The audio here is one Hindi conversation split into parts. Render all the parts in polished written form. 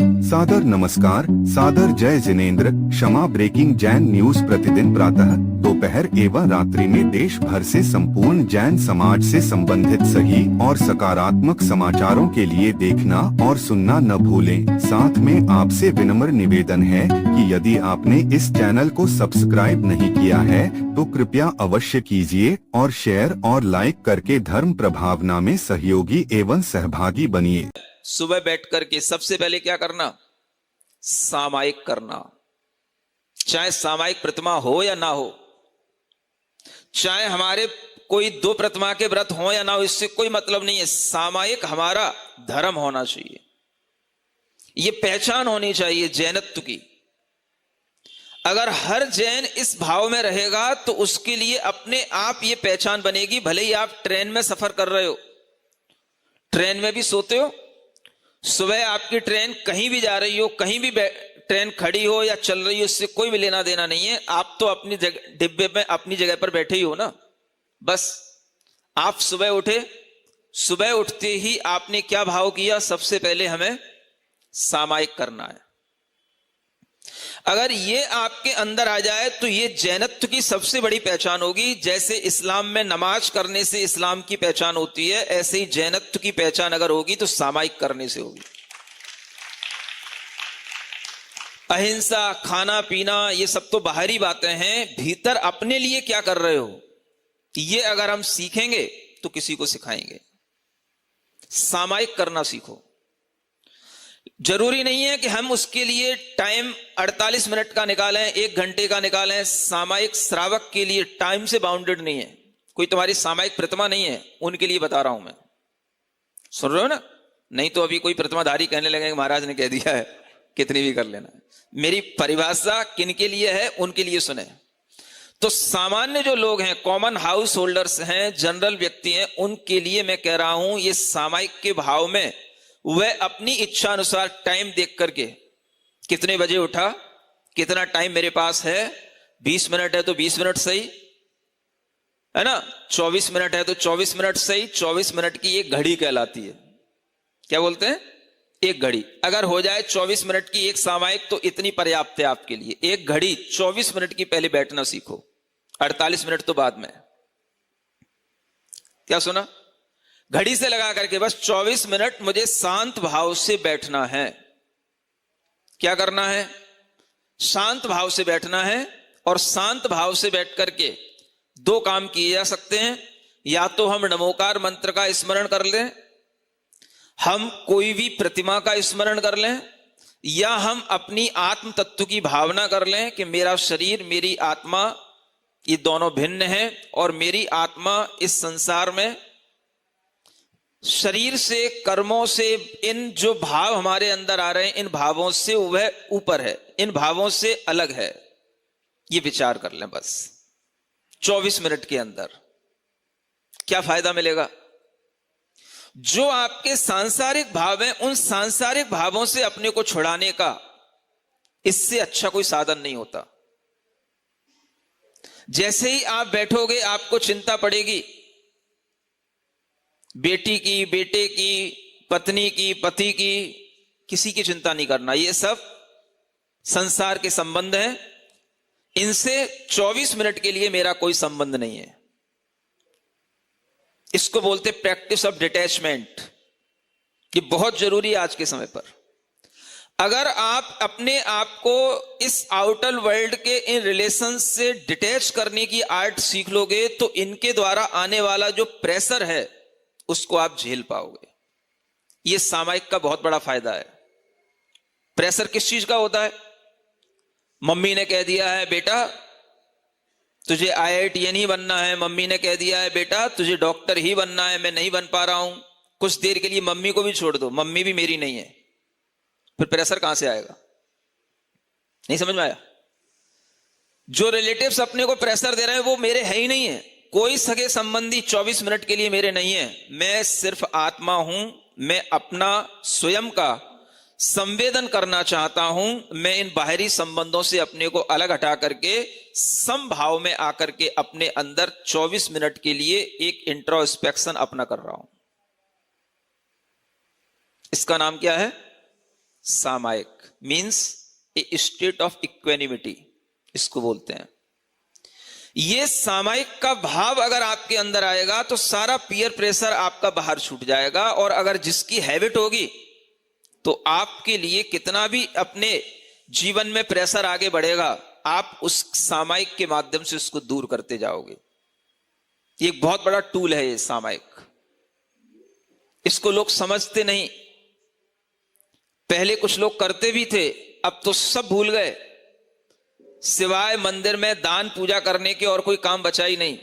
सादर नमस्कार, सादर जय जिनेंद्र। क्षमा ब्रेकिंग जैन न्यूज प्रतिदिन प्रातः, दोपहर एवं रात्रि में देश भर से संपूर्ण जैन समाज से संबंधित सही और सकारात्मक समाचारों के लिए देखना और सुनना न भूलें। साथ में आपसे विनम्र निवेदन है कि यदि आपने इस चैनल को सब्सक्राइब नहीं किया है तो कृपया अवश्य कीजिए और शेयर और लाइक करके धर्म प्रभावना में सहयोगी एवं सहभागी बनिए। सुबह बैठ करके सबसे पहले क्या करना? सामायिक करना। चाहे सामायिक प्रतिमा हो या ना हो, चाहे हमारे कोई दो प्रतिमा के व्रत हो या ना हो, इससे कोई मतलब नहीं है। सामायिक हमारा धर्म होना चाहिए, ये पहचान होनी चाहिए जैनत्व की। अगर हर जैन इस भाव में रहेगा तो उसके लिए अपने आप ये पहचान बनेगी। भले ही आप ट्रेन में सफर कर रहे हो, ट्रेन में भी सोते हो, सुबह आपकी ट्रेन कहीं भी जा रही हो, कहीं भी ट्रेन खड़ी हो या चल रही हो, इससे कोई भी लेना देना नहीं है। आप तो अपनी डिब्बे में अपनी जगह पर बैठे ही हो ना। बस आप सुबह उठे, सुबह उठते ही आपने क्या भाव किया? सबसे पहले हमें सामायिक करना है। अगर ये आपके अंदर आ जाए तो ये जैनत्व की सबसे बड़ी पहचान होगी। जैसे इस्लाम में नमाज करने से इस्लाम की पहचान होती है, ऐसे ही जैनत्व की पहचान अगर होगी तो सामायिक करने से होगी। अहिंसा, खाना पीना, ये सब तो बाहरी बातें हैं। भीतर अपने लिए क्या कर रहे हो, ये अगर हम सीखेंगे तो किसी को सिखाएंगे। सामायिक करना सीखो। जरूरी नहीं है कि हम उसके लिए टाइम 48 मिनट का निकालें, 1 घंटे का निकालें। सामायिक श्रावक के लिए टाइम से बाउंडेड नहीं है। कोई तुम्हारी सामायिक प्रतिमा नहीं है, उनके लिए बता रहा हूं मैं। सुन रहे हो ना? नहीं तो अभी कोई प्रतिमाधारी कहने लगेंगे महाराज ने कह दिया है, कितनी भी कर लेना। मेरी परिभाषा किन के लिए है, उनके लिए सुने। तो सामान्य जो लोग हैं, कॉमन हाउस होल्डर्स हैं, जनरल व्यक्ति हैं, उनके लिए मैं कह रहा हूं ये सामायिक के भाव में वह अपनी इच्छा अनुसार टाइम देख करके, कितने बजे उठा, कितना टाइम मेरे पास है, 20 मिनट है तो 20 मिनट सही है ना, 24 मिनट है तो 24 मिनट सही। 24 मिनट की एक घड़ी कहलाती है। क्या बोलते हैं? एक घड़ी। अगर हो जाए 24 मिनट की एक सामायिक तो इतनी पर्याप्त है आपके लिए। एक घड़ी 24 मिनट की पहले बैठना सीखो, 48 मिनट तो बाद में। क्या सुना? घड़ी से लगा करके बस 24 मिनट मुझे शांत भाव से बैठना है। क्या करना है? शांत भाव से बैठना है। और शांत भाव से बैठ करके 2 काम किए जा सकते हैं। या तो हम नमोकार मंत्र का स्मरण कर लें, हम कोई भी प्रतिमा का स्मरण कर लें, या हम अपनी आत्म तत्व की भावना कर लें कि मेरा शरीर, मेरी आत्मा, ये दोनों भिन्न हैं और मेरी आत्मा इस संसार में शरीर से, कर्मों से, इन जो भाव हमारे अंदर आ रहे हैं, इन भावों से वह ऊपर है, इन भावों से अलग है। ये विचार कर लें बस 24 मिनट के अंदर। क्या फायदा मिलेगा? जो आपके सांसारिक भाव हैं, उन सांसारिक भावों से अपने को छुड़ाने का इससे अच्छा कोई साधन नहीं होता। जैसे ही आप बैठोगे आपको चिंता पड़ेगी, बेटी की, बेटे की, पत्नी की, पति की, किसी की चिंता नहीं करना। ये सब संसार के संबंध हैं, इनसे 24 मिनट के लिए मेरा कोई संबंध नहीं है। इसको बोलते प्रैक्टिस ऑफ डिटैचमेंट। ये बहुत जरूरी है आज के समय पर। अगर आप अपने आप को इस आउटर वर्ल्ड के इन रिलेशन से डिटैच करने की आर्ट सीख लोगे तो इनके द्वारा आने वाला जो प्रेशर है उसको आप झेल पाओगे। यह सामायिक का बहुत बड़ा फायदा है। प्रेशर किस चीज का होता है? मम्मी ने कह दिया है बेटा तुझे IITN ही बनना है, मम्मी ने कह दिया है बेटा तुझे डॉक्टर ही बनना है, मैं नहीं बन पा रहा हूं। कुछ देर के लिए मम्मी को भी छोड़ दो, मम्मी भी मेरी नहीं है। फिर प्रेशर कहां से आएगा? नहीं समझ में आया? जो रिलेटिव्स अपने को प्रेशर दे रहे हैं वो मेरे है ही नहीं है। कोई सगे संबंधी 24 मिनट के लिए मेरे नहीं है। मैं सिर्फ आत्मा हूं। मैं अपना स्वयं का संवेदन करना चाहता हूं। मैं इन बाहरी संबंधों से अपने को अलग हटा करके समभाव में आकर के अपने अंदर 24 मिनट के लिए एक इंट्रोस्पेक्शन अपना कर रहा हूं। इसका नाम क्या है? सामायिक means A state of equanimity इसको बोलते हैं। ये सामायिक का भाव अगर आपके अंदर आएगा तो सारा पीयर प्रेशर आपका बाहर छूट जाएगा, और अगर जिसकी हैबिट होगी तो आपके लिए कितना भी अपने जीवन में प्रेशर आगे बढ़ेगा, आप उस सामायिक के माध्यम से उसको दूर करते जाओगे। ये एक बहुत बड़ा टूल है ये सामायिक, इसको लोग समझते नहीं। पहले कुछ लोग करते भी थे, अब तो सब भूल गए, सिवाय मंदिर में दान पूजा करने के और कोई काम बचा ही नहीं।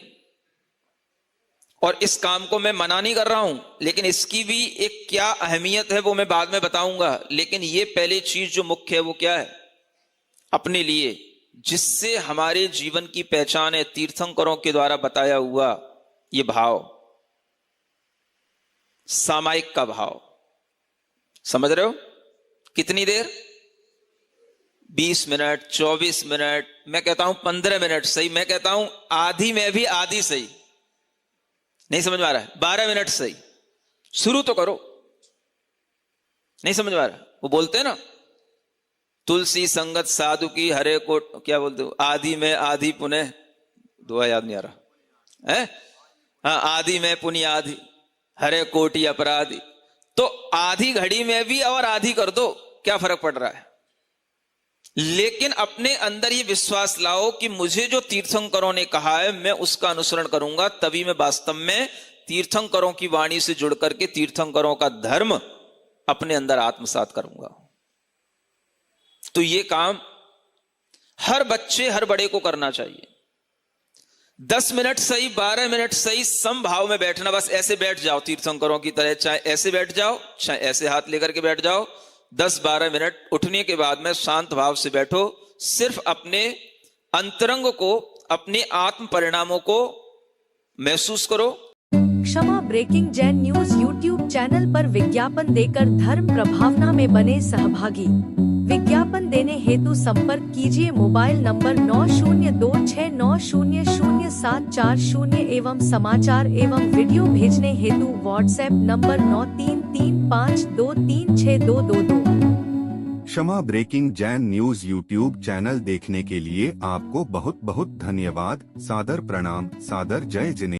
और इस काम को मैं मना नहीं कर रहा हूं, लेकिन इसकी भी एक क्या अहमियत है वो मैं बाद में बताऊंगा। लेकिन ये पहली चीज जो मुख्य है वो क्या है, अपने लिए, जिससे हमारे जीवन की पहचान है, तीर्थंकरों के द्वारा बताया हुआ ये भाव, सामायिक का भाव। समझ रहे हो? कितनी देर? 20 मिनट, 24 मिनट, मैं कहता हूं 15 मिनट सही, मैं कहता हूं आधी में भी आधी सही। नहीं समझ में आ रहा है? 12 मिनट सही, शुरू तो करो। नहीं समझ में आ रहा? वो बोलते हैं ना, तुलसी संगत साधु की हरे को, क्या बोलते हो, आधी में आधी पुण्य, दुआ याद नहीं आ रहा है, हाँ, आधी में पुण्य आधी हरे कोटि अपराधी। तो आधी घड़ी में भी और आधी कर दो, क्या फर्क पड़ रहा है? लेकिन अपने अंदर ये विश्वास लाओ कि मुझे जो तीर्थंकरों ने कहा है मैं उसका अनुसरण करूंगा, तभी मैं वास्तव में तीर्थंकरों की वाणी से जुड़ करके तीर्थंकरों का धर्म अपने अंदर आत्मसात करूंगा। तो ये काम हर बच्चे हर बड़े को करना चाहिए। 10 मिनट सही, 12 मिनट सही, समभाव में बैठना, बस ऐसे बैठ जाओ तीर्थंकरों की तरह, चाहे ऐसे बैठ जाओ चाहे ऐसे हाथ लेकर के बैठ जाओ। 10-12 मिनट उठने के बाद में शांत भाव से बैठो, सिर्फ अपने अंतरंग को, अपने आत्म परिणामों को महसूस करो। Kshama breaking Jain news YouTube channel पर विज्ञापन देकर धर्म प्रभावना में बने सहभागी। विज्ञापन देने हेतु संपर्क कीजिए मोबाइल नंबर 9026900740 एवं समाचार एवं वीडियो भेजने हेतु WhatsApp number 9335236222। Kshama breaking Jain news YouTube channel देखने के लिए आपको बहुत बहुत धन्यवाद। सादर प्रणाम, सादर जय जिनेंद्र।